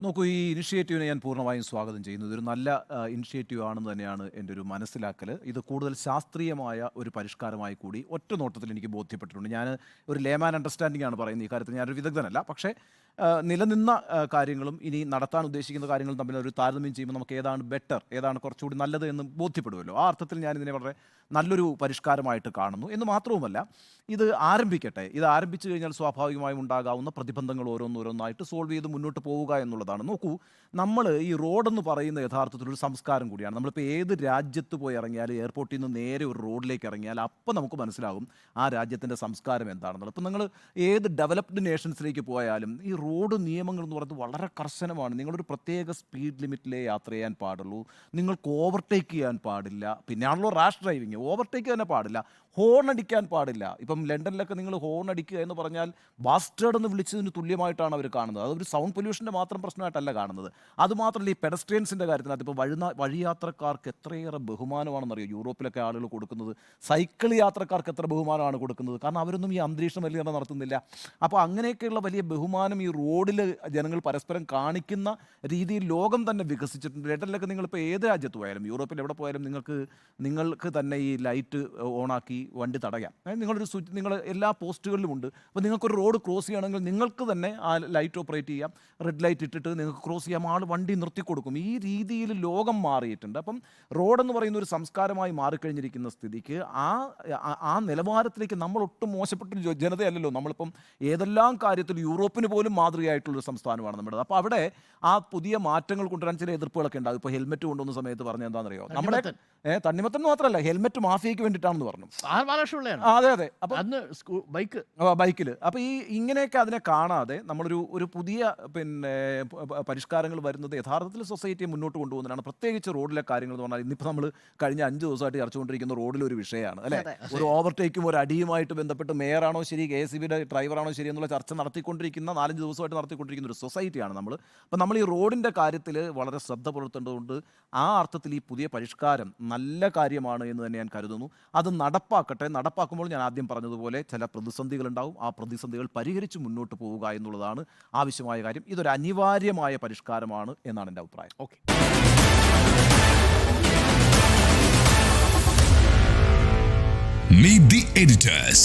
നോക്കൂ, ഈ ഇനിഷ്യേറ്റീവിനെ ഞാൻ പൂർണ്ണമായും സ്വാഗതം ചെയ്യുന്നു. ഇതൊരു നല്ല ഇനിഷ്യേറ്റീവ് ആണെന്ന് തന്നെയാണ് എൻ്റെ ഒരു മനസ്സിലാക്കൽ. ഇത് കൂടുതൽ ശാസ്ത്രീയമായ ഒരു പരിഷ്കാരമായി കൂടി ഒറ്റ നോട്ടത്തിൽ എനിക്ക് ബോധ്യപ്പെട്ടിട്ടുണ്ട്. ഞാൻ ഒരു ലേമാൻ അണ്ടർസ്റ്റാൻഡിംഗ് ആണ് പറയുന്നത്. ഈ കാര്യത്തിൽ ഞാനൊരു വിദഗ്ധനല്ല. പക്ഷേ നിലനിന്ന കാര്യങ്ങളും ഇനി നടത്താൻ ഉദ്ദേശിക്കുന്ന കാര്യങ്ങളും തമ്മിൽ ഒരു താരതമ്യം ചെയ്യുമ്പോൾ നമുക്ക് ഏതാണ് ബെറ്റർ, ഏതാണ് കുറച്ചുകൂടി നല്ലത് എന്ന് ബോധ്യപ്പെടുമല്ലോ. ആ അർത്ഥത്തിൽ ഞാൻ ഇതിനെ വളരെ നല്ലൊരു പരിഷ്കാരമായിട്ട് കാണുന്നു. എന്ന് മാത്രവുമല്ല, ഇത് ആരംഭിക്കട്ടെ. ഇത് ആരംഭിച്ചു കഴിഞ്ഞാൽ സ്വാഭാവികമായും ഉണ്ടാകാവുന്ന പ്രതിബന്ധങ്ങൾ ഓരോന്നോരോന്നായിട്ട് സോൾവ് ചെയ്ത് മുന്നോട്ട് പോവുക എന്നുള്ളതാണ്. നോക്കൂ, നമ്മൾ ഈ റോഡെന്ന് പറയുന്ന യഥാർത്ഥത്തിലൊരു സംസ്കാരം കൂടിയാണ്. നമ്മളിപ്പോൾ ഏത് രാജ്യത്ത് പോയി ഇറങ്ങിയാൽ എയർപോർട്ടിൽ നിന്ന് നേരെ ഒരു റോഡിലേക്ക് ഇറങ്ങിയാൽ അപ്പോൾ നമുക്ക് മനസ്സിലാകും ആ രാജ്യത്തിൻ്റെ സംസ്കാരം എന്താണെന്നുള്ളത്. ഇപ്പോൾ നിങ്ങൾ ഏത് ഡെവലപ്ഡ് നേഷൻസിലേക്ക് പോയാലും ഈ റോഡ് നിയമങ്ങൾ എന്ന് പറയുന്നത് വളരെ കർശനമാണ്. നിങ്ങളൊരു പ്രത്യേക സ്പീഡ് ലിമിറ്റിലേ യാത്ര ചെയ്യാൻ പാടുള്ളൂ. നിങ്ങൾക്ക് ഓവർടേക്ക് ചെയ്യാൻ പാടില്ല. പിന്നെയാണല്ലോ റാഷ് ഡ്രൈവിങ്. ഓവർടേക്ക് തന്നെ പാടില്ല. ഹോൺ അടിക്കാൻ പാടില്ല. ഇപ്പം ലണ്ടനിലൊക്കെ നിങ്ങൾ ഹോൺ അടിക്കുക എന്ന് പറഞ്ഞാൽ ബാസ്റ്റേഡ് എന്ന് വിളിച്ചതിന് തുല്യമായിട്ടാണ് അവർ കാണുന്നത്. അതൊരു സൗണ്ട് പൊല്യൂഷൻ്റെ മാത്രം പ്രശ്നമായിട്ടല്ല കാണുന്നത്. അതുമാത്രമല്ല, ഈ പെഡസ്ട്രിയൻസിൻ്റെ കാര്യത്തിനകത്ത് ഇപ്പോൾ വഴിയാത്രക്കാർക്ക് എത്രയേറെ ബഹുമാനമാണെന്നറിയോ യൂറോപ്പിലൊക്കെ ആളുകൾ കൊടുക്കുന്നത്. സൈക്കിൾ യാത്രക്കാർക്ക് എത്ര ബഹുമാനമാണ് കൊടുക്കുന്നത്. കാരണം അവരൊന്നും ഈ അന്തരീക്ഷ മലിനീകരണം നടത്തുന്നില്ല. അപ്പോൾ അങ്ങനെയൊക്കെയുള്ള വലിയ ബഹുമാനം ഈ റോഡിൽ ജനങ്ങൾ പരസ്പരം കാണിക്കുന്ന രീതിയിൽ ലോകം തന്നെ വികസിച്ചിട്ടുണ്ട്. ലണ്ടനിലൊക്കെ നിങ്ങളിപ്പോൾ ഏത് രാജ്യത്ത് പോയാലും, യൂറോപ്പിൽ എവിടെ പോയാലും നിങ്ങൾക്ക് തന്നെ ഈ ലൈറ്റ് ഓണാക്കി വണ്ടി തടയാം. നിങ്ങളൊരു സ്വിച്ച് നിങ്ങൾ എല്ലാ പോസ്റ്റുകളിലുമുണ്ട്. അപ്പോൾ നിങ്ങൾക്കൊരു റോഡ് ക്രോസ് ചെയ്യണമെങ്കിൽ നിങ്ങൾക്ക് തന്നെ ആ ലൈറ്റ് ഓപ്പറേറ്റ് ചെയ്യാം. റെഡ് ലൈറ്റ് ഇട്ടിട്ട് നിങ്ങൾക്ക് ക്രോസ് ചെയ്യാം. ആൾ വണ്ടി നിർത്തിക്കൊടുക്കും. ഈ രീതിയിൽ ലോകം മാറിയിട്ടുണ്ട്. അപ്പം റോഡെന്ന് പറയുന്ന ഒരു സംസ്കാരമായി മാറിക്കഴിഞ്ഞിരിക്കുന്ന സ്ഥിതിക്ക് ആ നിലവാരത്തിലേക്ക് നമ്മൾ ഒട്ടും മോശപ്പെട്ടൊരു ജനതയല്ലല്ലോ. നമ്മളിപ്പം ഏതെല്ലാം കാര്യത്തിൽ യൂറോപ്പിന് പോലും മാതൃകയായിട്ടുള്ളൊരു സംസ്ഥാനമാണ് നമ്മുടെ. അപ്പോൾ അവിടെ ആ പുതിയ മാറ്റങ്ങൾ കൊണ്ടുവരാൻ ചില എതിർപ്പുകളൊക്കെ ഉണ്ടാകും. ഇപ്പോൾ ഹെൽമെറ്റ് കൊണ്ടുവന്ന സമയത്ത് പറഞ്ഞത് എന്താണെന്നറിയോ, നമ്മുടെ തണ്ണിമത്തൻ മാത്രമല്ല, ഹെൽമെറ്റ് മാഫിയയ്ക്ക് വേണ്ടിയിട്ടാണെന്ന് പറഞ്ഞു. അതെ അതെ. അപ്പോൾ അന്ന് ബൈക്കിൽ അപ്പോൾ ഇങ്ങനെയൊക്കെ അതിനെ കാണാതെ നമ്മളൊരു പുതിയ പരിഷ്കാരങ്ങൾ വരുന്നത് യഥാർത്ഥത്തിൽ സൊസൈറ്റിയെ മുന്നോട്ട് കൊണ്ടുപോകുന്നതാണ്. പ്രത്യേകിച്ച് റോഡിലെ കാര്യങ്ങൾ എന്ന് പറഞ്ഞാൽ ഇന്നിപ്പോൾ നമ്മൾ കഴിഞ്ഞ 5 ദിവസമായിട്ട് ചർച്ചകൊണ്ടിരിക്കുന്ന റോഡിലൊരു വിഷയമാണ് അല്ലേ. ഒരു ഓവർടേക്കും ഒരു അടിയുമായിട്ട് ബന്ധപ്പെട്ട് മേയറാണോ ശരി, KSEBിയുടെ ഡ്രൈവറാണോ ശരി എന്നുള്ള ചർച്ച നടത്തിക്കൊണ്ടിരിക്കുന്ന 4-5 ദിവസമായിട്ട് നടത്തിക്കൊണ്ടിരിക്കുന്ന ഒരു സൊസൈറ്റിയാണ് നമ്മൾ. അപ്പോൾ നമ്മൾ ഈ റോഡിൻ്റെ കാര്യത്തിൽ വളരെ ശ്രദ്ധ പുലർത്തേണ്ടതുകൊണ്ട് ആ അർത്ഥത്തിൽ ഈ പുതിയ പരിഷ്കാരം നല്ല കാര്യമാണ് എന്ന് തന്നെ ഞാൻ കരുതുന്നു. അത് നടപ്പാക്കട്ടെ. നടപ്പാക്കുമ്പോൾ ഞാൻ ആദ്യം പറഞ്ഞതുപോലെ ചില പ്രതിസന്ധികളുണ്ടാവും. ആ പ്രതിസന്ധികൾ പരിഹരിച്ച് മുന്നോട്ട് പോവുക എന്നുള്ളതാണ് ആവശ്യമായ കാര്യം. ഇതൊരു അനിവാര്യമായ പരിഷ്കാരമാണ് എന്നാണ് എൻ്റെ അഭിപ്രായം. ഓക്കെ. Meet the editors.